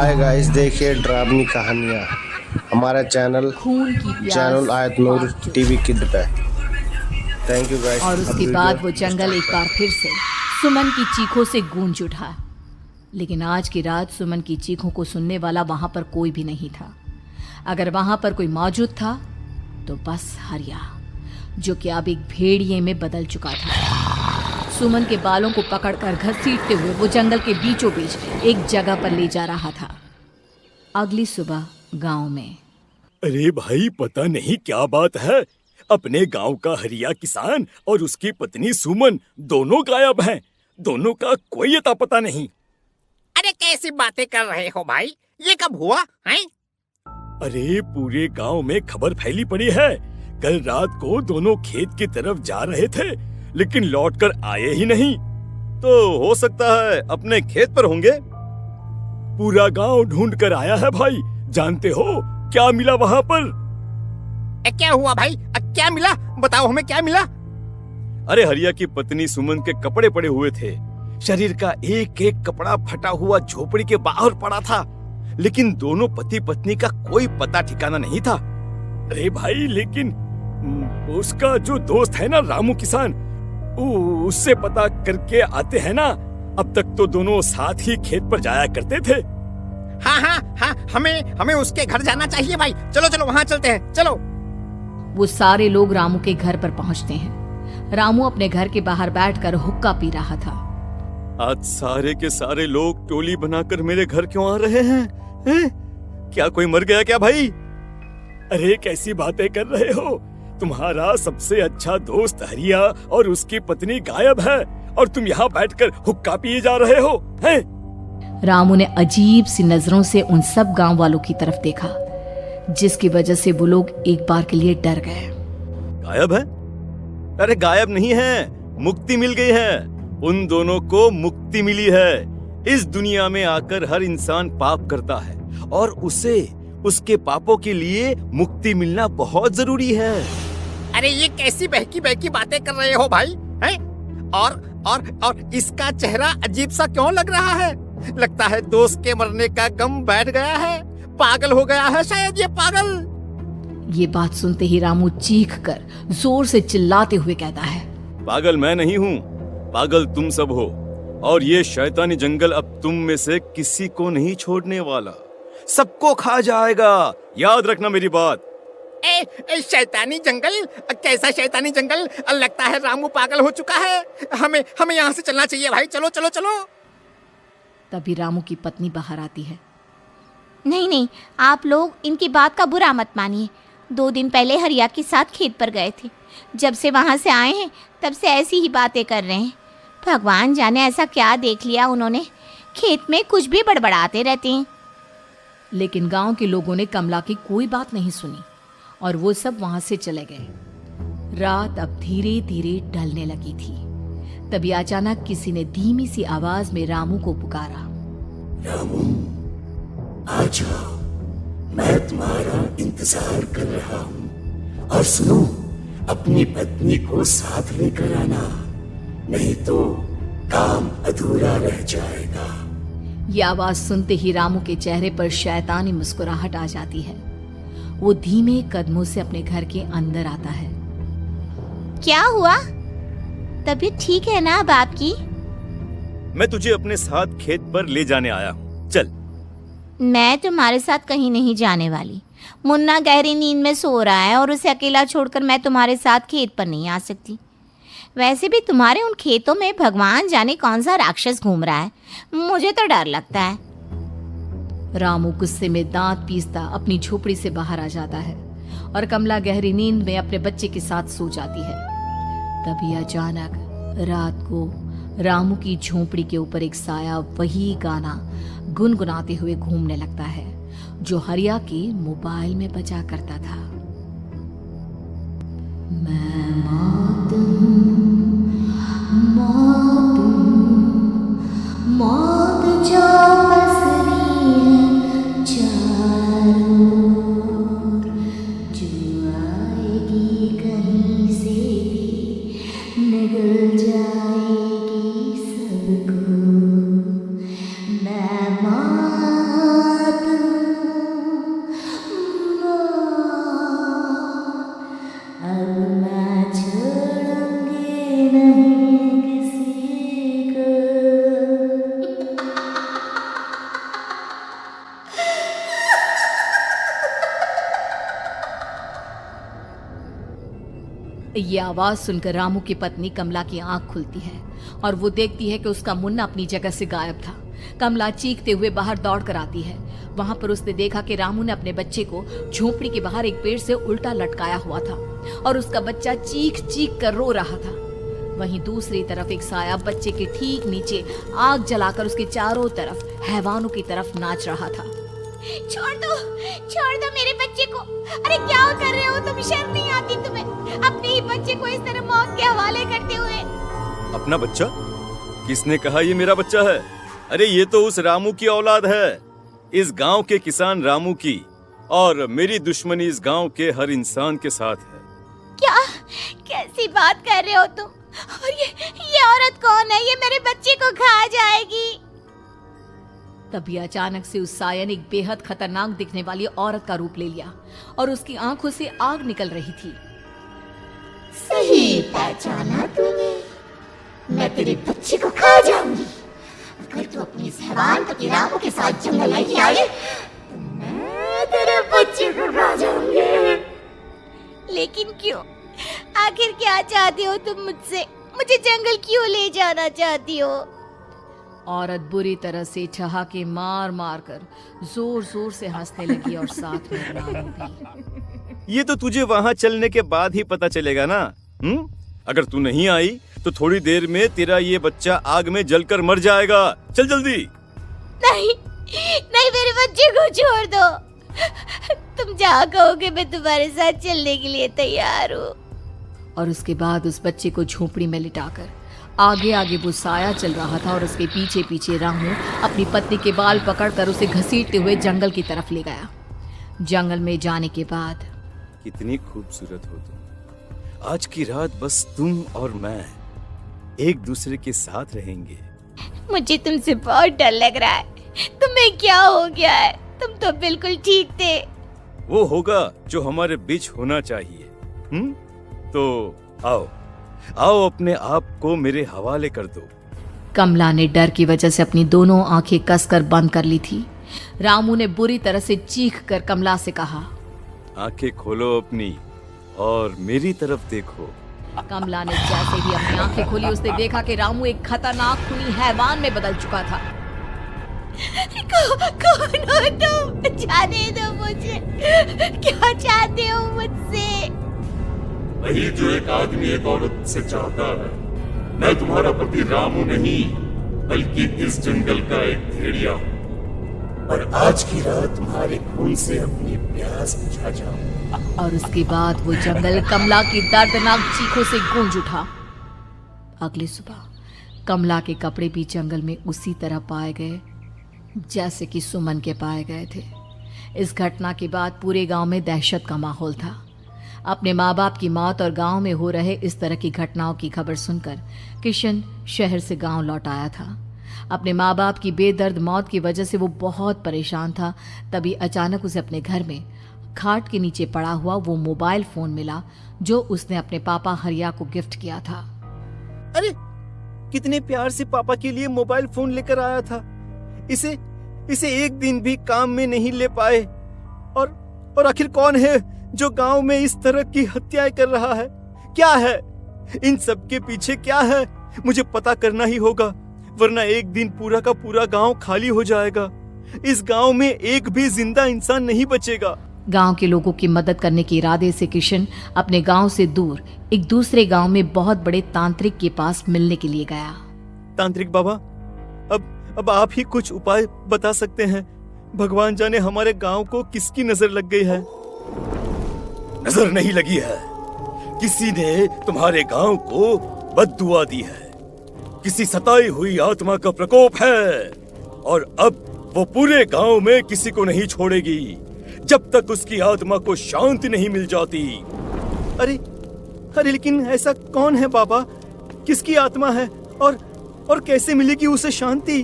Hi guys, देखिए डरावनी कहानियाँ हमारा चैनल आयत नूर टीवी किड पे। Thank you guys. और उसके बाद वो जंगल एक बार फिर से सुमन की चीखों से गूंज उठा। लेकिन आज की रात सुमन की चीखों को सुनने वाला वहां पर कोई भी नहीं था। अगर वहां पर कोई मौजूद था तो बस हरिया, जो कि अब एक भेड़िए में बदल चुका था। सुमन के बालों को पकड़कर घसीटते हुए वो जंगल के बीचों बीच एक जगह पर ले जा रहा था। अगली सुबह गांव में। अरे भाई, पता नहीं क्या बात है, अपने गांव का हरिया किसान और उसकी पत्नी सुमन दोनों गायब हैं। दोनों का कोई अता पता नहीं। अरे कैसी बातें कर रहे हो भाई, ये कब हुआ है? अरे पूरे गांव में खबर फैली पड़ी है। कल रात को दोनों खेत की तरफ जा रहे थे, लेकिन लौटकर आए ही नहीं। तो हो सकता है अपने खेत पर होंगे। पूरा गांव ढूंढ कर आया है भाई। जानते हो क्या मिला वहां पर? क्या हुआ भाई? क्या मिला? बताओ हमें, क्या मिला? अरे हरिया की पत्नी सुमन के कपड़े पड़े हुए थे। शरीर का एक एक कपड़ा फटा हुआ झोपड़ी के बाहर पड़ा था, लेकिन दोनों पति पत्नी का कोई पता ठिकाना नहीं था। अरे भाई, लेकिन उसका जो दोस्त है ना रामू किसान, उससे पता करके आते हैं ना। अब तक तो दोनों साथ ही खेत पर जाया करते थे। हाँ, हमें उसके घर जाना चाहिए भाई। चलो वहाँ चलते हैं, चलो। वो सारे लोग रामू के घर पर पहुंचते हैं। रामू अपने घर के बाहर बैठकर हुक्का पी रहा था। आज सारे के सारे लोग टोली बनाकर मेरे घर क्यों आ रहे हैं? क्या कोई मर गया क्या भाई? अरे कैसी बातें कर रहे हो? तुम्हारा सबसे अच्छा दोस्त हरिया और उसकी पत्नी गायब है और तुम यहाँ बैठकर हुक्का पिए जा रहे हो हैं? रामू ने अजीब सी नजरों से उन सब गांव वालों की तरफ देखा, जिसकी वजह से वो लोग एक बार के लिए डर गए। गायब है? अरे गायब नहीं है, मुक्ति मिल गई है। उन दोनों को मुक्ति मिली है। इस दुनिया में आकर हर इंसान पाप करता है और उसे उसके पापों के लिए मुक्ति मिलना बहुत जरूरी है। अरे ये कैसी बहकी बातें कर रहे हो भाई, हैं? और इसका चेहरा अजीब सा क्यों लग रहा है? लगता है दोस्त के मरने का गम बैठ गया है। पागल हो गया है शायद ये पागल। ये बात सुनते ही रामू चीख कर जोर से चिल्लाते हुए कहता है, पागल मैं नहीं हूँ, पागल तुम सब हो। और ये शैतानी जंगल अब तुम में से किसी को नहीं छोड़ने वाला, सबको खा जाएगा। याद रखना मेरी बात। शैतानी जंगल? कैसा शैतानी जंगल? लगता है रामू पागल हो चुका है। हमें यहाँ से चलना चाहिए भाई। चलो। तभी रामू की पत्नी बाहर आती है। नहीं, आप लोग इनकी बात का बुरा मत मानिए। 2 दिन पहले हरिया के साथ खेत पर गए थे। जब से वहाँ से आए हैं तब से ऐसी ही बातें कर रहे हैं। भगवान जाने ऐसा क्या देख लिया उन्होंने, खेत में कुछ भी बड़बड़ाते रहते हैं। लेकिन गांव के लोगों ने कमला की कोई बात नहीं सुनी और वो सब वहां से चले गए। रात अब धीरे धीरे ढलने लगी थी। तभी अचानक किसी ने धीमी सी आवाज में रामू को पुकारा। रामू, आ जाओ, मैं तुम्हारा इंतजार कर रहा हूँ। और सुनो, अपनी पत्नी को साथ लेकर आना, नहीं तो काम अधूरा रह जाएगा। ये आवाज सुनते ही रामू के चेहरे पर शैतानी मुस्कुराहट आ जाती है। वो धीमे कदमों से अपने घर के अंदर आता है। क्या हुआ? तबीयत ठीक है ना अब आपकी? मैं तुझे अपने साथ खेत पर ले जाने आया हूँ, चल। मैं तुम्हारे साथ कहीं नहीं जाने वाली। मुन्ना गहरी नींद में सो रहा है और उसे अकेला छोड़कर मैं तुम्हारे साथ खेत पर नहीं आ सकती। वैसे भी तुम्हारे उन खेतों में भगवान जाने कौन सा राक्षस घूम रहा है, मुझे तो डर लगता है। रामू गुस्से में दांत पीसता अपनी झोपड़ी से बाहर आ जाता है और कमला गहरी नींद में अपने बच्चे के साथ सो जाती है। तभी अचानक रात को रामू की झोपड़ी के ऊपर एक साया वही गाना गुनगुनाते हुए घूमने लगता है जो हरिया के मोबाइल में बजा करता था। मैं मौत जो पसरी है चारों ओर, जो आएगी कहीं से भी निगल जाएगी सबको। मैं ये आवाज सुनकर रामू की पत्नी कमला की आंख खुलती है और वो देखती है कि उसका मुन्ना अपनी जगह से गायब था। कमला चीखते हुए बाहर दौड़ कर आती है। वहां पर उसने देखा कि रामू ने अपने बच्चे को झोपड़ी के बाहर एक पेड़ से उल्टा लटकाया हुआ था और उसका बच्चा चीख चीख कर रो रहा था। वहीं दूसरी तरफ एक साया बच्चे के ठीक नीचे आग जलाकर उसके चारों तरफ हैवानों की तरफ नाच रहा था। छोड़ दो मेरे बच्चे को। अरे क्या कर रहे हो तुम? शर्म नहीं आती तुम्हें अपने ही बच्चे को इस तरह मौत के हवाले करते हुए? अपना बच्चा? किसने कहा ये मेरा बच्चा है? अरे ये तो उस रामू की औलाद है, इस गांव के किसान रामू की, और मेरी दुश्मनी इस गांव के हर इंसान के साथ है। क्या कैसी बात कर रहे हो तुम? और ये औरत कौन है? ये मेरे बच्चे को खा जाएगी। तभी अचानक से उस साया ने एक बेहद खतरनाक दिखने वाली औरत का रूप ले लिया और उसकी आंखों से आग निकल रही थी। सही पहचाना तूने, मैं तेरे बच्चे को खा जाऊंगी। अगर तू अपनी इस हैवान पति रामू के साथ जंगल नहीं आए तो मैं तेरे बच्चे को खा जाऊंगी। लेकिन क्यों? आखिर क्या चाहती हो तुम मुझसे? मुझे जंगल क्यों ले जाना चाहती हो? औरत बुरी तरह से ठहाके मार मार कर जोर जोर से हंसने लगी और साथ में रामू भी। ये तो तुझे वहाँ चलने के बाद ही पता चलेगा ना। अगर तू नहीं आई तो थोड़ी देर में तेरा ये बच्चा आग में जलकर मर जाएगा। चल जल्दी। नहीं मेरे बच्चे को छोड़ दो। तुम जहाँ कहोगे मैं तुम्हारे साथ चलने के लिए तैयार हूँ। और उसके बाद उस बच्चे को झोपड़ी में लिटाकर आगे आगे वो साया चल रहा था और उसके पीछे पीछे रामू अपनी पत्नी के बाल पकड़कर उसे घसीटते हुए जंगल की तरफ ले गया। जंगल में जाने के बाद कितनी खूबसूरत हो तुम। आज की रात बस तुम और मैं एक दूसरे के साथ रहेंगे। मुझे तुमसे बहुत डर लग रहा है। तुम्हें क्या हो गया है? तुम तो बिल्कुल ठीक थे। वो होगा जो हमारे बीच होना चाहिए। तो आओ अपने आप को मेरे हवाले कर दो। कमला ने डर की वजह से अपनी दोनों आंखें कसकर बंद कर ली थी। रामू ने बुरी तरह से चीख कर कमला से कहा, आंखें खोलो अपनी और मेरी तरफ देखो। कमला ने जैसे ही अपनी आंखें खोली उसने देखा कि रामू एक खतरनाक खूनी हैवान में बदल चुका था। कौन हो तुम? जाने दो मुझे। क्या चाहते हो मुझसे? वही जो एक आदमी एक औरत से चाहता है। मैं तुम्हारा पति रामू नहीं बल्कि इस जंगल का एक भेड़िया हूँ और आज की रात तुम्हारे खून से अपनी प्यास बुझा जाऊं। और उसके बाद वो जंगल कमला की दर्दनाक चीखों से गूंज उठा। अगली सुबह कमला के कपड़े भी जंगल में उसी तरह पाए गए जैसे कि सुमन के पाए गए थे। इस घटना के बाद पूरे गांव में दहशत का माहौल था। अपने माँ बाप की मौत और गांव में हो रहे इस तरह की घटनाओं की खबर सुनकर किशन शहर से गांव लौट आया था। अपने माँ बाप की बेदर्द मौत की वजह से वो बहुत परेशान था। तभी अचानक उसे अपने घर में खाट के नीचे पड़ा हुआ वो मोबाइल फोन मिला जो उसने अपने पापा हरिया को गिफ्ट किया था। अरे कितने प्यार से पापा के लिए मोबाइल फोन लेकर आया था। इसे एक दिन भी काम में नहीं ले पाए। और आखिर कौन है जो गांव में इस तरह की हत्याएं कर रहा है? क्या है इन सब के पीछे? क्या है? मुझे पता करना ही होगा, वरना एक दिन पूरा का पूरा गांव खाली हो जाएगा। इस गांव में एक भी जिंदा इंसान नहीं बचेगा। गांव के लोगों की मदद करने के इरादे से किशन अपने गांव से दूर एक दूसरे गांव में बहुत बड़े तांत्रिक के पास मिलने के लिए गया। तांत्रिक बाबा, अब आप ही कुछ उपाय बता सकते हैं। भगवान जाने हमारे गांव को किसकी नजर लग गई है। नजर नहीं लगी है, किसी ने तुम्हारे गांव को बद्दुआ दी है। किसी सताई हुई आत्मा का प्रकोप है और अब वो पूरे गांव में किसी को नहीं छोड़ेगी जब तक उसकी आत्मा को शांति नहीं मिल जाती। अरे लेकिन ऐसा कौन है बाबा? किसकी आत्मा है और कैसे मिलेगी उसे शांति?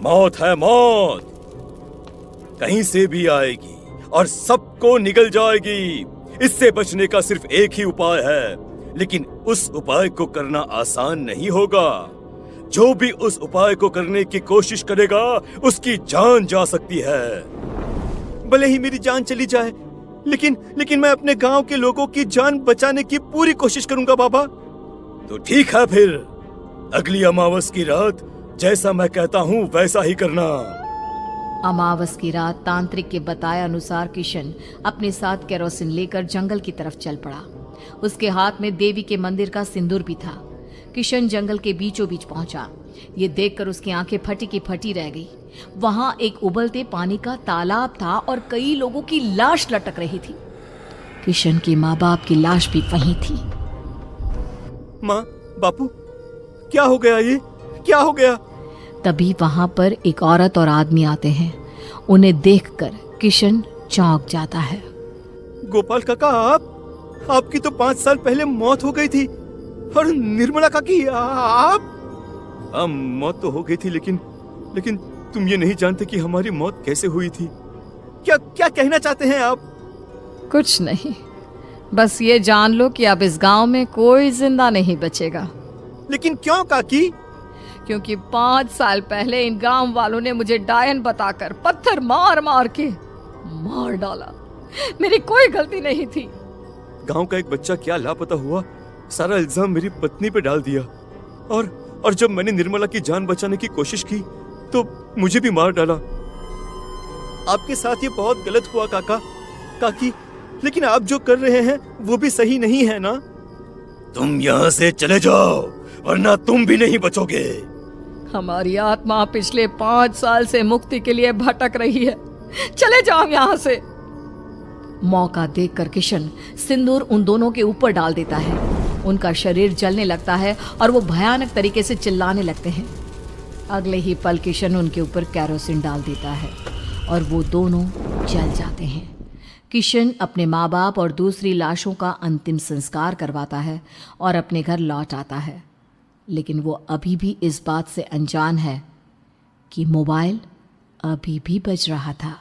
मौत है मौत, कहीं से भी आएगी और सबको निगल जाएगी। इससे बचने का सिर्फ एक ही उपाय है, लेकिन उस उपाय को करना आसान नहीं होगा। जो भी उस उपाय को करने की कोशिश करेगा उसकी जान जा सकती है। भले ही मेरी जान चली जाए, लेकिन मैं अपने गांव के लोगों की जान बचाने की पूरी कोशिश करूंगा बाबा। तो ठीक है, फिर अगली अमावस की रात जैसा मैं कहता हूँ वैसा ही करना। अमावस की रात तांत्रिक के बताए अनुसार किशन अपने साथ केरोसिन लेकर जंगल की तरफ चल पड़ा। उसके हाथ में देवी के मंदिर का सिंदूर भी था। किशन जंगल के बीचों बीच पहुंचा। ये देखकर उसकी आंखें फटी की फटी रह गई। वहां एक उबलते पानी का तालाब था और कई लोगों की लाश लटक रही थी। किशन के माँ बाप की लाश भी वहीं थी। माँ, बापू, क्या हो गया? ये क्या हो गया? तभी वहां पर एक औरत और आदमी आते हैं। उन्हें देखकर किशन चौंक जाता है। गोपाल काका, आपकी तो 5 साल पहले मौत हो गई थी। और निर्मला काकी, आप? मौत तो हो गई थी, लेकिन तुम ये नहीं जानते कि हमारी मौत कैसे हुई थी। क्या कहना चाहते हैं आप? कुछ नहीं, बस ये जान लो कि अब इस गांव में कोई जिंदा नहीं बचेगा। लेकिन क्यों काकी? क्योंकि 5 साल पहले इन गांव वालों ने मुझे डायन बताकर पत्थर मार मार के मार डाला। मेरी कोई गलती नहीं थी। गांव का एक बच्चा क्या लापता हुआ, सारा इल्जाम मेरी पत्नी पे डाल दिया। और जब मैंने निर्मला की जान बचाने की कोशिश की तो मुझे भी मार डाला। आपके साथ ये बहुत गलत हुआ काकी, लेकिन आप जो कर रहे हैं वो भी सही नहीं है ना? तुम यहाँ से चले जाओ वरना तुम भी नहीं बचोगे। हमारी आत्मा पिछले 5 साल से मुक्ति के लिए भटक रही है। चले जाओ यहाँ से। मौका देखकर किशन सिंदूर उन दोनों के ऊपर डाल देता है। उनका शरीर जलने लगता है और वो भयानक तरीके से चिल्लाने लगते हैं। अगले ही पल किशन उनके ऊपर केरोसिन डाल देता है और वो दोनों जल जाते हैं। किशन अपने माँ बाप और दूसरी लाशों का अंतिम संस्कार करवाता है और अपने घर लौट आता है। लेकिन वो अभी भी इस बात से अनजान है कि मोबाइल अभी भी बज रहा था।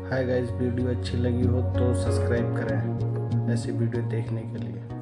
हाय गाइस, वीडियो अच्छी लगी हो तो सब्सक्राइब करें ऐसी वीडियो देखने के लिए।